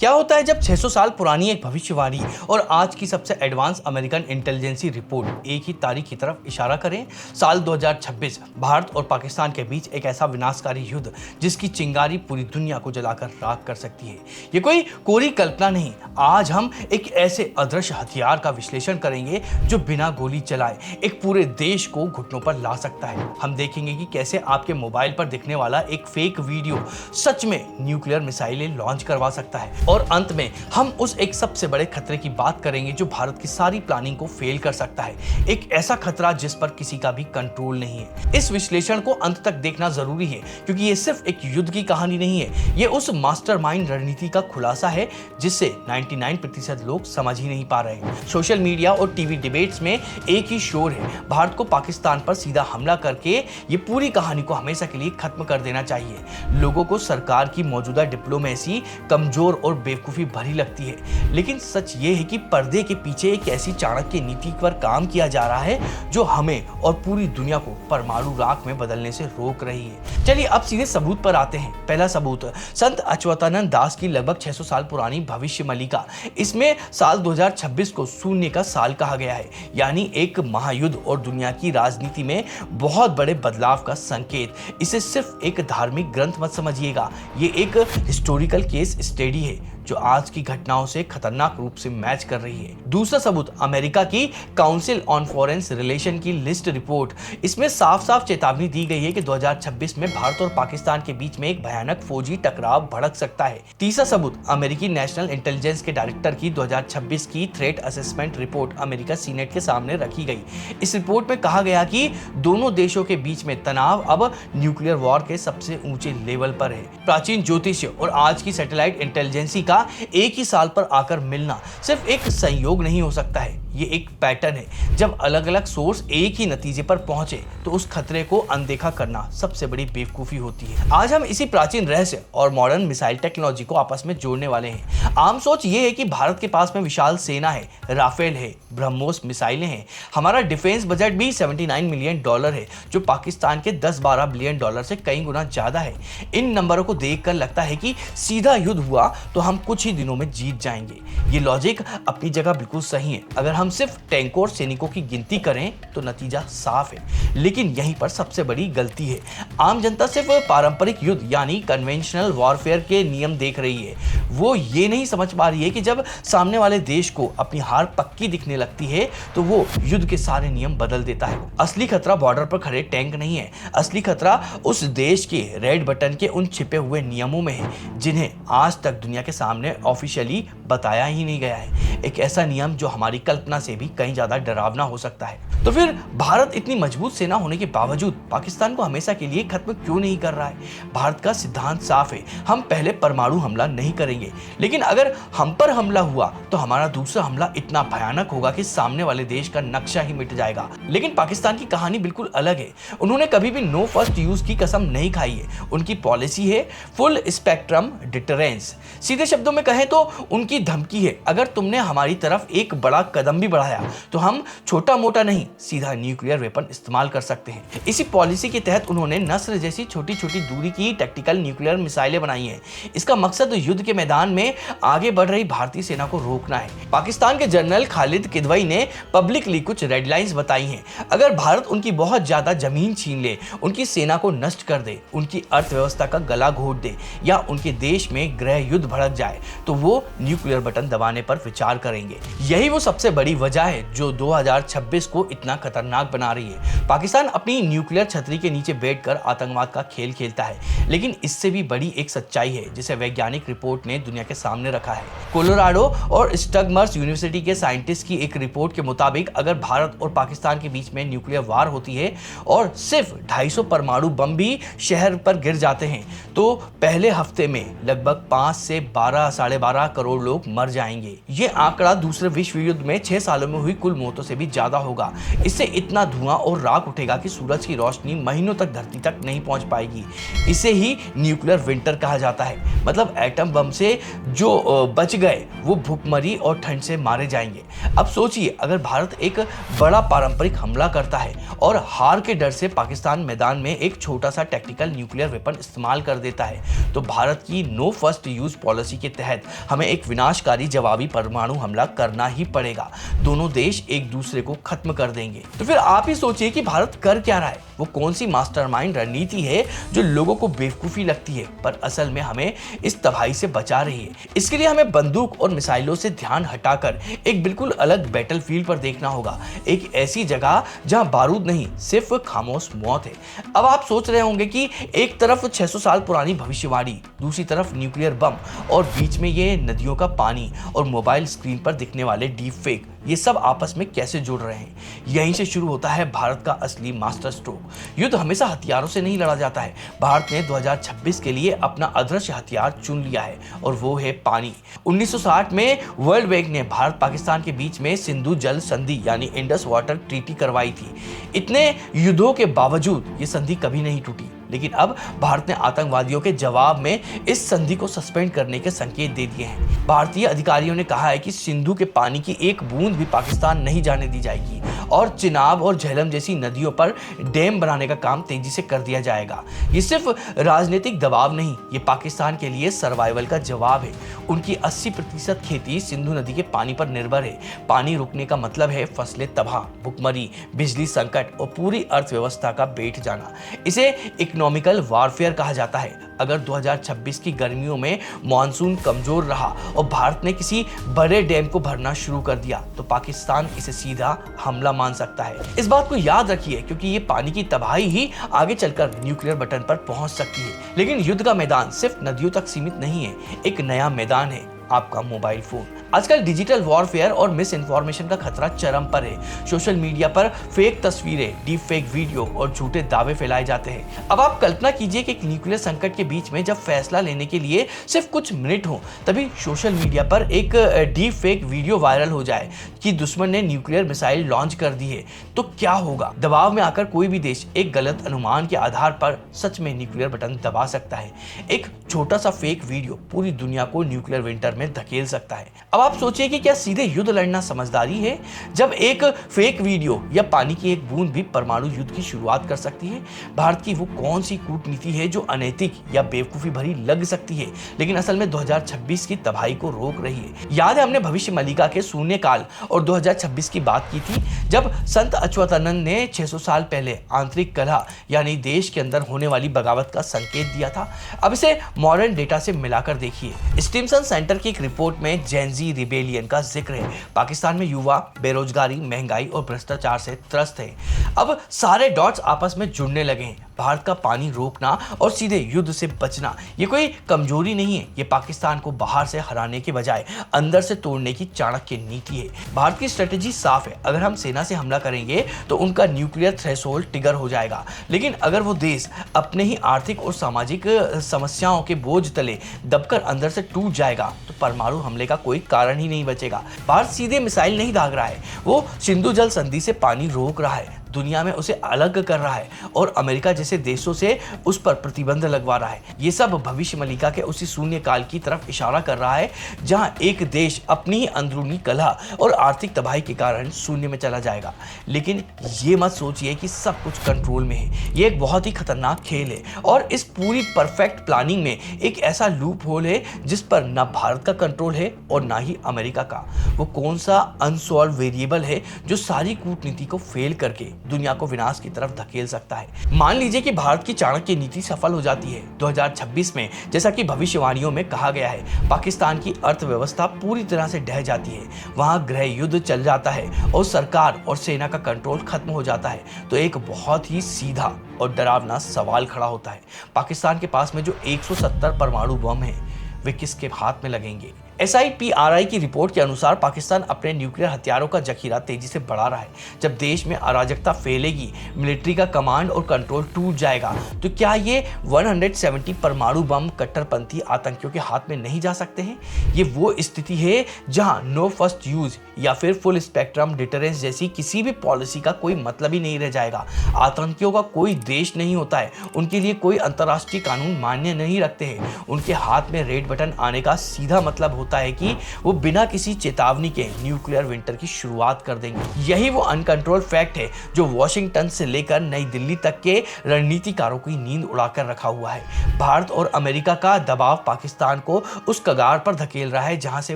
क्या होता है जब 600 साल पुरानी एक भविष्यवाणी और आज की सबसे एडवांस अमेरिकन इंटेलिजेंसी रिपोर्ट एक ही तारीख की तरफ इशारा करें? साल 2026 भारत और पाकिस्तान के बीच एक ऐसा विनाशकारी युद्ध जिसकी चिंगारी पूरी दुनिया को जलाकर राख कर सकती है। ये कोई कोरी कल्पना नहीं, आज हम एक ऐसे अदृश्य हथियार का विश्लेषण करेंगे जो बिना गोली चलाए एक पूरे देश को घुटनों पर ला सकता है। हम देखेंगे कि कैसे आपके मोबाइल पर दिखने वाला एक फेक वीडियो सच में न्यूक्लियर मिसाइलें लॉन्च करवा सकता है। और अंत में हम उस एक सबसे बड़े खतरे की बात करेंगे जो भारत की सारी प्लानिंग को फेल कर सकता है। एक ऐसा खतरा जिस पर किसी का भी कंट्रोल नहीं है। इस विश्लेषण को अंत तक देखना जरूरी है क्योंकि ये सिर्फ एक युद्ध की कहानी नहीं है, ये उस मास्टरमाइंड रणनीति का खुलासा है जिससे 99% लोग समझ ही नहीं पा रहे हैं। सोशल मीडिया और टीवी डिबेट्स में एक ही शोर है, भारत को पाकिस्तान पर सीधा हमला करके ये पूरी कहानी को हमेशा के लिए खत्म कर देना चाहिए। लोगों को सरकार की मौजूदा डिप्लोमेसी कमजोर और बेवकूफी भरी लगती है, लेकिन सच ये है कि पर्दे के पीछे एक ऐसी चाणक्य नीति पर काम किया जा रहा है जो हमें और पूरी दुनिया को परमाणु राख में बदलने से रोक रही है। चलिए अब सीधे सबूत पर आते हैं। पहला सबूत संत अच्युतानंद दास की लगभग 600 साल पुरानी भविष्यवाणी। इसमें साल 2026 को शून्य का साल कहा गया है, यानी एक महायुद्ध और दुनिया की राजनीति में बहुत बड़े बदलाव का संकेत। इसे सिर्फ एक धार्मिक ग्रंथ मत समझिएगा, ये एक हिस्टोरिकल केस स्टडी है जो आज की घटनाओं से खतरनाक रूप से मैच कर रही है। दूसरा सबूत अमेरिका की काउंसिल ऑन फॉरेन रिलेशन की लिस्ट रिपोर्ट। इसमें साफ साफ चेतावनी दी गई है कि 2026 में भारत और पाकिस्तान के बीच में एक भयानक फौजी टकराव भड़क सकता है। तीसरा सबूत अमेरिकी नेशनल इंटेलिजेंस के डायरेक्टर की 2026 की threat assessment report America senate के सामने रखी गई। इस रिपोर्ट में कहा गया कि दोनों देशों के बीच में तनाव अब न्यूक्लियर वॉर के सबसे ऊंचे लेवल पर है। प्राचीन ज्योतिष और आज की सैटेलाइट इंटेलिजेंसी का एक ही साल पर आकर मिलना सिर्फ एक संयोग नहीं हो सकता है, ये एक पैटर्न है। जब अलग अलग सोर्स एक ही नतीजे पर पहुंचे तो उस खतरे को अनदेखा करना सबसे बड़ी बेवकूफी होती है। आज हम इसी प्राचीन रहस्य और मॉडर्न मिसाइल टेक्नोलॉजी को आपस में जोड़ने वाले हैं। आम सोच ये है कि भारत के पास में विशाल सेना है, राफेल है, ब्रह्मोस मिसाइलें हैं, हमारा डिफेंस बजट भी $79 मिलियन है जो पाकिस्तान के 10-12 बिलियन डॉलर से कई गुना ज्यादा है। इन नंबरों को देखकर लगता है कि सीधा युद्ध हुआ तो हम कुछ ही दिनों में जीत जाएंगे। ये लॉजिक अपनी जगह बिल्कुल सही है अगर हम सिर्फ टैंकों और सैनिकों की गिनती करें तो नतीजा साफ है, लेकिन यहीं पर सबसे बड़ी गलती है। आम जनता सिर्फ पारंपरिक युद्ध यानी कन्वेंशनल वॉरफेयर के नियम देख रही है, वो ये नहीं समझ पा रही है कि जब सामने वाले देश को अपनी हार पक्की दिखने लगती है तो वो युद्ध के सारे नियम बदल देता है। असली खतरा बॉर्डर पर खड़े टैंक नहीं है, असली खतरा उस देश के रेड बटन के उन छिपे हुए नियमों में है जिन्हें आज तक दुनिया के सामने ऑफिशियली बताया ही नहीं गया है। एक ऐसा नियम जो हमारी कल्पना से भी कहीं ज्यादा डरावना हो सकता है। तो फिर भारत इतनी मजबूत सेना होने के बावजूद पाकिस्तान को हमेशा के लिए खत्म क्यों नहीं कर रहा है? भारत का सिद्धांत साफ है, हम पहले परमाणु हमला नहीं करेंगे, लेकिन अगर हम पर हमला हुआ तो हमारा दूसरा हमला इतना भयानक होगा कि सामने वाले देश का नक्शा ही मिट जाएगा। लेकिन पाकिस्तान की कहानी बिल्कुल अलग है। उन्होंने कभी भी नो फर्स्ट यूज की कसम नहीं खाई है। उनकी पॉलिसी है फुल स्पेक्ट्रम डिटरेंस। सीधे शब्दों में कहें तो उनकी धमकी है, अगर तुमने हमारी तरफ एक बड़ा कदम भी बढ़ाया तो हम छोटा मोटा नहीं सीधा न्यूक्लियर वेपन इस्तेमाल कर सकते हैं। इसी पॉलिसी के तहत उन्होंने नस्र जैसी छोटी छोटी दूरी की टैक्टिकल न्यूक्लियर मिसाइलें बनाई हैं। इसका मकसद युद्ध के मैदान में आगे बढ़ रही भारतीय सेना को रोकना है। पाकिस्तान के जनरल खालिद किदवई ने पब्लिकली कुछ रेड लाइंस बताई हैं। अगर भारत उनकी बहुत ज्यादा जमीन छीन ले, उनकी सेना को नष्ट कर दे, उनकी अर्थव्यवस्था का गला घोट दे या उनके देश में गृह युद्ध भड़क जाए तो वो न्यूक्लियर बटन दबाने पर विचार करेंगे। यही वो सबसे बड़ी वजह है जो 2026 को इतना खतरनाक बना रही है। पाकिस्तान अपनी न्यूक्लियर छतरी के नीचे बैठकर आतंकवाद का खेल खेलता है, लेकिन इससे भी बड़ी एक सच्चाई है जिसे वैज्ञानिक रिपोर्ट ने दुनिया के सामने रखा है। कोलोराडो और स्टगमर्स यूनिवर्सिटी के साइंटिस्ट की एक रिपोर्ट के मुताबिक अगर भारत और पाकिस्तान के बीच में न्यूक्लियर वार होती है और सिर्फ 250 परमाणु बम भी शहर पर गिर जाते हैं तो पहले हफ्ते में लगभग 5 से 12 साढ़े 12 करोड़ लोग मर जाएंगे। ये आंकड़ा दूसरे विश्व युद्ध में 6 सालों में हुई कुल मौतों से भी ज्यादा होगा। इससे इतना धुआं और राख उठेगा कि सूरज की रोशनी महीनों तक धरती तक नहीं पहुंच पाएगी। इसे ही न्यूक्लियर विंटर कहा जाता है। मतलब एटम बम से जो बच गए वो भूखमरी और ठंड से मारे जाएंगे। अब सोचिए, अगर भारत एक बड़ा पारंपरिक हमला करता है और हार के डर से पाकिस्तान मैदान में एक छोटा सा टेक्निकल न्यूक्लियर वेपन इस्तेमाल कर देता है, तो भारत की नो फर्स्ट यूज पॉलिसी के तहत हमें एक विनाशकारी जवाबी परमाणु हमला करना ही पड़ेगा। दोनों देश एक दूसरे को खत्म कर देंगे। तो फिर आप ही सोचिए कि भारत कर क्या रहा है। वो कौन सी मास्टरमाइंड रणनीति है जो लोगों को बेवकूफी लगती है पर असल में हमें इस तबाही से बचा रही है। इसके लिए हमें बंदूक और मिसाइलों से ध्यान हटाकर एक बिल्कुल अलग बैटलफील्ड पर देखना होगा। एक ऐसी जगह जहां बारूद नहीं, सिर्फ खामोश मौत है। अब आप सोच रहे होंगे कि एक तरफ 600 साल पुरानी भविष्यवाणी, दूसरी तरफ न्यूक्लियर बम और बीच में ये नदियों का पानी और मोबाइल स्क्रीन पर दिखने वाले डीप फेक, ये सब आपस में कैसे जुड़ रहे हैं। यहीं से शुरू होता है भारत का असली मास्टर स्ट्रोक। युद्ध हमेशा हथियारों से नहीं लड़ा जाता है। भारत ने 2026 के लिए अपना अदृश्य हथियार चुन लिया है और वो है पानी। 1960 में वर्ल्ड बैंक ने भारत पाकिस्तान के बीच में सिंधु जल संधि यानी इंडस वाटर ट्रीटी करवाई थी। इतने युद्धों के बावजूद ये संधि कभी नहीं टूटी, लेकिन अब भारत ने आतंकवादियों के जवाब में इस संधि को सस्पेंड करने के संकेत दे दिए हैं। भारतीय अधिकारियों ने कहा है कि सिंधु के पानी की एक बूंद भी पाकिस्तान नहीं जाने दी जाएगी और चिनाब और झेलम जैसी नदियों पर डैम बनाने का काम तेजी से कर दिया जाएगा। ये सिर्फ राजनीतिक दबाव नहीं, ये पाकिस्तान के लिए सर्वाइवल का जवाब है। उनकी 80% खेती सिंधु नदी के पानी पर निर्भर है। पानी रुकने का मतलब है फसलें तबाह, भुखमरी, बिजली संकट और पूरी अर्थव्यवस्था का बैठ जाना। इसे इकोनॉमिकल वारफेयर कहा जाता है। अगर 2026 की गर्मियों में मानसून कमजोर रहा और भारत ने किसी बड़े डैम को भरना शुरू कर दिया तो पाकिस्तान इसे सीधा हमला मान सकता है। इस बात को याद रखिए, क्योंकि ये पानी की तबाही ही आगे चलकर न्यूक्लियर बटन पर पहुंच सकती है। लेकिन युद्ध का मैदान सिर्फ नदियों तक सीमित नहीं है, एक नया मैदान है आपका मोबाइल फोन। आजकल डिजिटल वॉरफेयर और मिस इन्फॉर्मेशन का खतरा चरम पर है। सोशल मीडिया पर फेक तस्वीरें, डीप फेक वीडियो और झूठे दावे फैलाए जाते हैं। अब आप कल्पना कीजिए कि एक न्यूक्लियर संकट के बीच में जब फैसला लेने के लिए सिर्फ कुछ मिनट हो, तभी सोशल मीडिया पर एक डीप फेक वीडियो वायरल हो जाए कि दुश्मन ने न्यूक्लियर मिसाइल लॉन्च कर दी है, तो क्या होगा। दबाव में आकर कोई भी देश एक गलत अनुमान के आधार पर सच में न्यूक्लियर बटन दबा सकता है। एक छोटा सा फेक वीडियो पूरी दुनिया को न्यूक्लियर विंटर में धकेल सकता है। अब आप सोचिए कि क्या सीधे युद्ध लड़ना समझदारी है, जब एक फेक वीडियो या पानी की एक बूंद भी परमाणु युद्ध की शुरुआत कर सकती है। भारत की वो कौन सी कूटनीति है जो अनैतिक या बेवकूफी भरी लग सकती है, लेकिन असल में 2026 की तबाही को रोक रही है। याद है हमने भविष्य मलिका के शून्यकाल और 2026 की बात की थी, जब संत अच्युतानंद ने 600 साल पहले आंतरिक कलह यानी देश के अंदर होने वाली बगावत का संकेत दिया था। अब इसे मॉडर्न डेटा से मिलाकर देखिए। स्टीमसन सेंटर की एक रिपोर्ट में जेनजी रिबेलियन का जिक्र है। पाकिस्तान में युवा बेरोजगारी, महंगाई और भ्रष्टाचार से त्रस्त है। अब सारे डॉट्स आपस में जुड़ने लगे हैं। भारत का पानी रोकना और सीधे युद्ध से बचना ये कोई कमजोरी नहीं है, ये पाकिस्तान को बाहर से हराने के बजाय अंदर से तोड़ने की चाणक्य नीति है। भारत की स्ट्रेटेजी साफ है, अगर हम सेना से हमला करेंगे तो उनका न्यूक्लियर थ्रेशोल्ड ट्रिगर हो जाएगा, लेकिन अगर वो देश अपने ही आर्थिक और सामाजिक समस्याओं के बोझ तले दबकर अंदर से टूट जाएगा तो परमाणु हमले का कोई कारण ही नहीं बचेगा। भारत सीधे मिसाइल नहीं दाग रहा है, वो सिंधु जल संधि से पानी रोक रहा है, दुनिया में उसे अलग कर रहा है और अमेरिका जैसे देशों से उस पर प्रतिबंध लगवा रहा है। ये सब भविष्य मलिका के उसी शून्य काल की तरफ इशारा कर रहा है जहां एक देश अपनी ही अंदरूनी कलह और आर्थिक तबाही के कारण शून्य में चला जाएगा। लेकिन ये मत सोचिए कि सब कुछ कंट्रोल में है। ये एक बहुत ही खतरनाक खेल है और इस पूरी परफेक्ट प्लानिंग में एक ऐसा लूप होल है जिस पर ना भारत का कंट्रोल है और ना ही अमेरिका का। वो कौन सा अनसॉल्व वेरिएबल है जो सारी कूटनीति को फेल करके दुनिया को विनाश की तरफ धकेल सकता है। मान लीजिए कि भारत की चाणक्य नीति सफल हो जाती है 2026 में, जैसा कि भविष्यवाणियों में कहा गया है, पाकिस्तान की अर्थव्यवस्था पूरी तरह से ढह जाती है, वहां गृह युद्ध चल जाता है और सरकार और सेना का कंट्रोल खत्म हो जाता है, तो एक बहुत ही सीधा और डरावना सवाल खड़ा होता है। पाकिस्तान के पास में जो 170 परमाणु बम है वे किसके हाथ में लगेंगे। SIPRI की रिपोर्ट के अनुसार पाकिस्तान अपने न्यूक्लियर हथियारों का जखीरा तेजी से बढ़ा रहा है। जब देश में अराजकता फैलेगी, मिलिट्री का कमांड और कंट्रोल टूट जाएगा, तो क्या ये 170 परमाणु बम कट्टरपंथी आतंकियों के हाथ में नहीं जा सकते हैं? ये वो स्थिति है जहां नो फर्स्ट यूज या फिर फुल स्पेक्ट्रम डिटरेंस जैसी किसी भी पॉलिसी का कोई मतलब ही नहीं रह जाएगा। आतंकियों का कोई देश नहीं होता है, उनके लिए कोई अंतर्राष्ट्रीय कानून मान्य नहीं रखते हैं। उनके हाथ में रेड बटन आने का सीधा मतलब होता है कि वो बिना किसी चेतावनी के न्यूक्लियर विंटर की शुरुआत कर देंगे। यही वो अनकंट्रोल्ड फैक्ट है जो वॉशिंगटन से लेकर नई दिल्ली तक के रणनीतिकारों की नींद उड़ाकर रखा हुआ है। भारत और अमेरिका का दबाव पाकिस्तान को उस कगार पर धकेल रहा है जहां से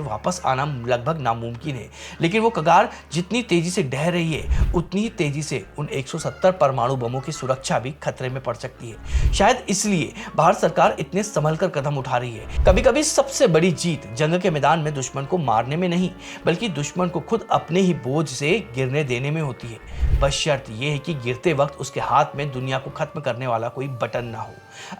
वापस आना लगभग नामुमकिन है। लेकिन वो कगार जितनी तेजी से ढह रही है, उतनी ही तेजी से उन 170 परमाणु बमों की सुरक्षा भी खतरे में पड़ सकती है। शायद इसलिए भारत सरकार इतने संभल कर कदम उठा रही है। कभी कभी सबसे बड़ी जीत जंग के मैदान में दुश्मन को मारने में नहीं, बल्कि दुश्मन को खुद अपने ही बोझ से गिरने देने में होती है। बस शर्त यह है कि गिरते वक्त उसके हाथ में दुनिया को खत्म करने वाला कोई बटन ना हो।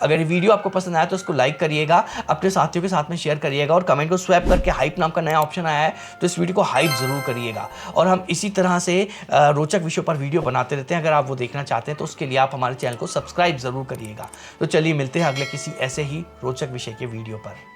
अगर ये वीडियो आपको पसंद आया तो इसको लाइक करिएगा, अपने साथियों के साथ में शेयर करिएगा और कमेंट को स्वैप करके हाइप नाम का नया ऑप्शन आया है तो इस वीडियो को हाइप जरूर करिएगा। और हम इसी तरह से रोचक विषयों पर वीडियो बनाते रहते हैं। अगर आप वो देखना चाहते हैं तो उसके लिए आप हमारे चैनल को सब्सक्राइब जरूर करिएगा। तो चलिए मिलते हैं अगले किसी ऐसे ही रोचक विषय के वीडियो पर।